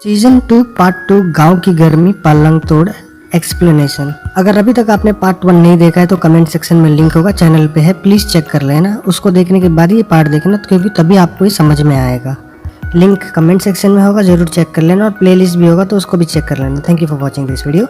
Season 2 part 2 गांव की गर्मी पलंग तोड़ एक्सप्लेनेशन। अगर अभी तक आपने पार्ट 1 नहीं देखा है तो कमेंट सेक्शन में लिंक होगा, चैनल पे है, प्लीज चेक कर लेना। उसको देखने के बाद ये पार्ट देखना क्योंकि तभी आपको ये समझ में आएगा। लिंक कमेंट सेक्शन में होगा, जरूर चेक कर लेना और प्लेलिस्ट भी होगा तो उसको भी चेक कर लेना। Thank you for watching this video.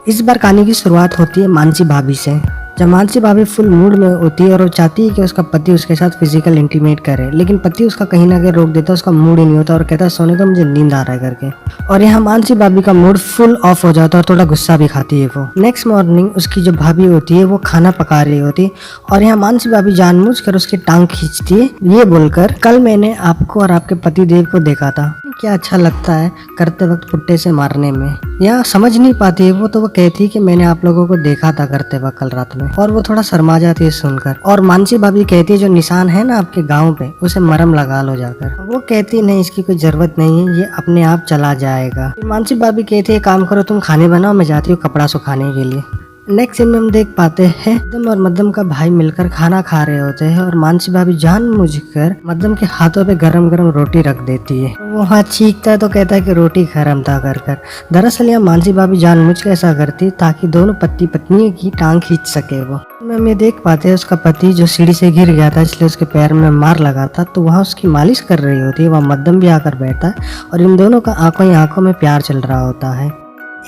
इस बार कहानी की शुरुआत होती है मानसी भाभी से। जब मानसी भाभी फुल मूड में होती है और वो चाहती है कि उसका पति उसके साथ फिजिकल इंटीमेट करे, लेकिन पति उसका कहीं ना कहीं रोक देता है। उसका मूड ही नहीं होता और कहता है सोने तो मुझे नींद आ रहा है करके। और यहाँ मानसी भाभी का मूड फुल ऑफ हो जाता है और थोड़ा गुस्सा भी खाती है वो। नेक्स्ट मॉर्निंग उसकी जो भाभी होती है वो खाना पका रही होती है और यहाँ मानसी भाभी जानबूझकर उसकी टांग खींचती है ये बोलकर, कल मैंने आपको और आपके पति देव को देखा था, क्या अच्छा लगता है करते वक्त पुट्टे से मारने में। यहाँ समझ नहीं पाती है वो, तो वो कहती है कि मैंने आप लोगों को देखा था करते वक्त कल रात में, और वो थोड़ा शर्मा जाती है सुनकर। और मानसी भाभी कहती है जो निशान है ना आपके गांव पे उसे मरहम लगा लो जाकर। वो कहती है नहीं इसकी कोई जरूरत नहीं है, ये अपने आप चला जाएगा। मानसी भाभी कहती है काम करो तुम खाने बनाओ, मैं जाती हूँ कपड़ा सुखाने के लिए। नेक्स्ट सीन में हम देख पाते हैं मध्यम और मध्यम का भाई मिलकर खाना खा रहे होते हैं और मानसी भाभी जानबूझकर मध्यम के हाथों पे गरम गरम रोटी रख देती है। वो वहाँ चीखता है तो कहता है कि रोटी गरम था कर। दरअसल यहाँ मानसी भाभी जानबूझ के ऐसा करती ताकि दोनों पति पत्नी की टांग खींच सके। वो हम ये देख पाते हैं उसका पति जो सीढ़ी से गिर गया था इसलिए उसके पैर में मार लगा था, तो वहाँ उसकी मालिश कर रही होती है। वहाँ मध्यम भी आकर बैठता है और इन दोनों का आंखों ही आंखों में प्यार चल रहा होता है।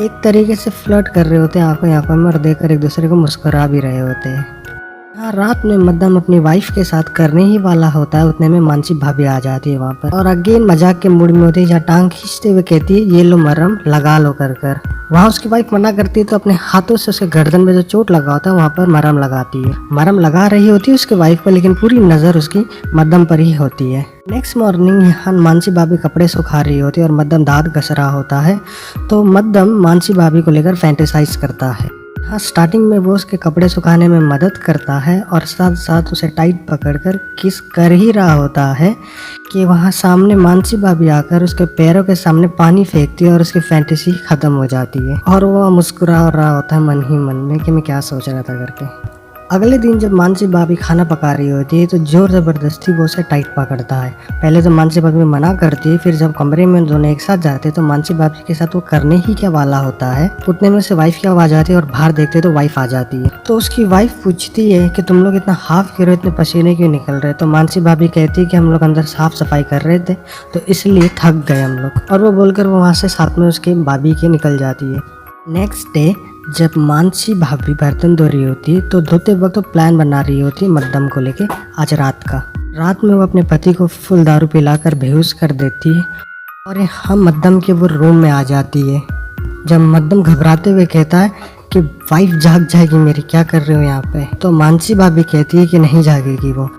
एक तरीके से फ्लर्ट कर रहे होते हैं आंखों ही आंखों में और देखकर एक दूसरे को मुस्कुरा भी रहे होते हैं। हाँ, रात में मध्यम अपनी वाइफ के साथ करने ही वाला होता है, उतने में मानसी भाभी आ जाती है वहाँ पर और अगेन मजाक के मूड में होती है। जहाँ टांग खींचते हुए कहती है ये लो मरहम लगा लो कर। वहाँ उसकी वाइफ मना करती है तो अपने हाथों से उसके गर्दन में जो चोट लगा होता है वहाँ पर मरहम लगाती है। मरहम लगा रही होती है उसके वाइफ पर, लेकिन पूरी नजर उसकी मध्यम पर ही होती है। नेक्स्ट मॉर्निंग यहाँ मानसी भाभी कपड़े सुखा रही होती है और मध्यम दांत घस रहा होता है, तो मध्यम मानसी भाभी को लेकर फैंटेसाइज करता है। हाँ, स्टार्टिंग में वो उसके कपड़े सुखाने में मदद करता है और साथ साथ उसे टाइट पकड़कर किस कर ही रहा होता है कि वहाँ सामने मानसी भाभी आकर उसके पैरों के सामने पानी फेंकती है और उसकी फैंटेसी खत्म हो जाती है और वो मुस्कुरा रहा होता है मन ही मन में कि मैं क्या सोच रहा था करके। अगले दिन जब मानसी भाभी खाना पका रही होती है तो जोर जबरदस्ती वो उसे टाइट पकड़ता है। पहले तो मानसी भाभी मना करती है, फिर जब कमरे में दोनों एक साथ जाते हैं तो मानसी भाभी के साथ वो करने ही क्या वाला होता है। उतने में से वाइफ की आवाज आती है और बाहर देखते तो वाइफ आ जाती है। तो उसकी वाइफ पूछती है कि तुम लोग इतना हाफ गिरो, इतने पसीने क्यों निकल रहे। तो मानसी भाभी कहती है कि हम लोग अंदर साफ सफाई कर रहे थे तो इसलिए थक गए हम लोग, और वो बोलकर वो वहाँ से साथ में उसके भाभी के निकल जाती है। नेक्स्ट डे जब मानसी भाभी बर्तन धो रही होती है तो धोते वक्त वो प्लान बना रही होती है मध्यम को लेके आज रात का। रात में वो अपने पति को फुल दारू पिलाकर बेहोश कर देती है और हम मध्यम के वो रूम में आ जाती है। जब मध्यम घबराते हुए कहता है कि वाइफ जाग जाएगी मेरी, क्या कर रहे हो यहाँ पे। तो मानसी भाभी कहती है कि नहीं जागेगी वो।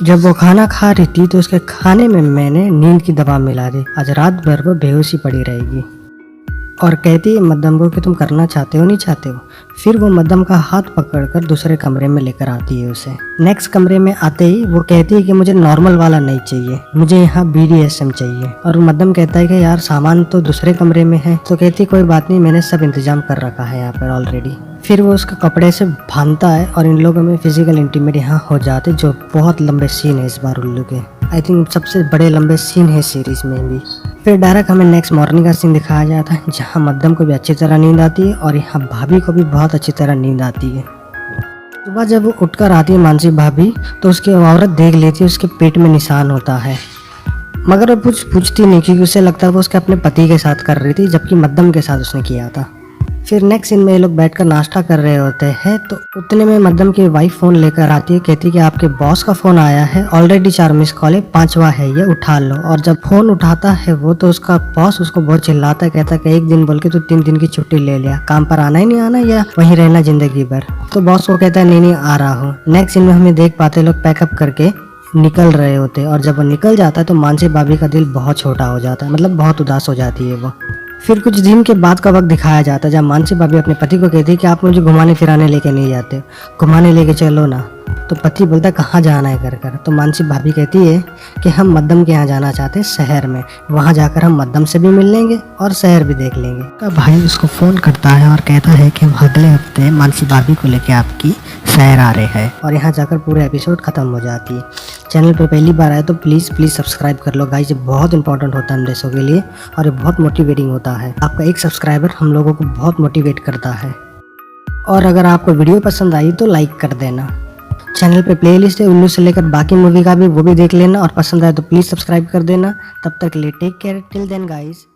जब वो खाना खा रही थी तो उसके खाने में मैंने नींद की दवा मिला दी, आज रात भर वो बेहोशी पड़ी रहेगी। और कहती है मध्यम को कि तुम करना चाहते हो नहीं चाहते हो। फिर वो मध्यम का हाथ पकड़कर दूसरे कमरे में लेकर आती है उसे। नेक्स्ट कमरे में आते ही वो कहती है कि मुझे नॉर्मल वाला नहीं चाहिए, मुझे यहाँ BDSM चाहिए। और मध्यम कहता है कि यार सामान तो दूसरे कमरे में है। तो कहती है कोई बात नहीं, मैंने सब इंतजाम कर रखा है यहाँ पर ऑलरेडी। फिर वो उसका कपड़े से बांधता है और इन लोगों में फिजिकल इंटीमेट यहाँ हो जाते, जो बहुत लंबे सीन है इस बार उल्लू के। आई थिंक सबसे बड़े लंबे सीन है सीरीज में भी। फिर डायरेक्ट हमें नेक्स्ट मॉर्निंग का सीन दिखाया जाता है जहाँ मध्यम को भी अच्छी तरह नींद आती है और यहाँ भाभी को भी बहुत अच्छी तरह नींद आती है। सुबह जब वो उठकर आती है मानसी भाभी तो उसकी औरत देख लेती है उसके पेट में निशान होता है, मगर वो कुछ पूछती नहीं क्योंकि उसे लगता है वो उसके अपने पति के साथ कर रही थी, जबकि मध्यम के साथ उसने किया था। फिर नेक्स्ट सीन में ये लोग बैठकर नाश्ता कर रहे होते हैं तो उतने में मध्यम की वाइफ फोन लेकर आती है, कहती है कि आपके बॉस का फोन आया है, ऑलरेडी 4 मिस कॉल है, 5वां है ये, उठा लो। और जब फोन उठाता है वो तो उसका बॉस उसको बहुत चिल्लाता है, कहता है कि एक दिन बोल के तू 3 दिन की छुट्टी ले लिया, काम पर आना ही नहीं आना या वहीं रहना जिंदगी भर। तो बॉस को कहता है नहीं आ रहा हूँ। नेक्स्ट सीन में हमें देख पाते लोग पैकअप करके निकल रहे होते और जब वो निकल जाता है तो मानसी भाभी का दिल बहुत छोटा हो जाता है, मतलब बहुत उदास हो जाती है वो। फिर कुछ दिन के बाद का वक्त दिखाया जाता है जब मानसी भाभी अपने पति को कहती है कि आप मुझे घुमाने फिराने लेके नहीं जाते, घुमाने लेके चलो ना। तो पति बोलता है कहाँ जाना है कर। तो मानसी भाभी कहती है कि हम मद्दम के यहाँ जाना चाहते हैं शहर में, वहाँ जाकर हम मद्दम से भी मिल लेंगे और शहर भी देख लेंगे। तो भाई उसको फ़ोन करता है और कहता है कि हम अगले हफ्ते मानसी भाभी को लेके आपकी शहर आ रहे हैं, और यहाँ जाकर पूरे एपिसोड खत्म हो जाती है। चैनल पर पहली बार आए तो प्लीज़ सब्सक्राइब कर लो गाइस, ये बहुत इंपॉर्टेंट होता है हम देशों के लिए और ये बहुत मोटिवेटिंग होता है। आपका एक सब्सक्राइबर हम लोगों को बहुत मोटिवेट करता है। और अगर आपको वीडियो पसंद आई तो लाइक कर देना। चैनल पे प्लेलिस्ट है उल्लू से लेकर बाकी मूवी का भी, वो भी देख लेना, और पसंद आए तो प्लीज़ सब्सक्राइब कर देना। तब तक के लिए take care, till then guys.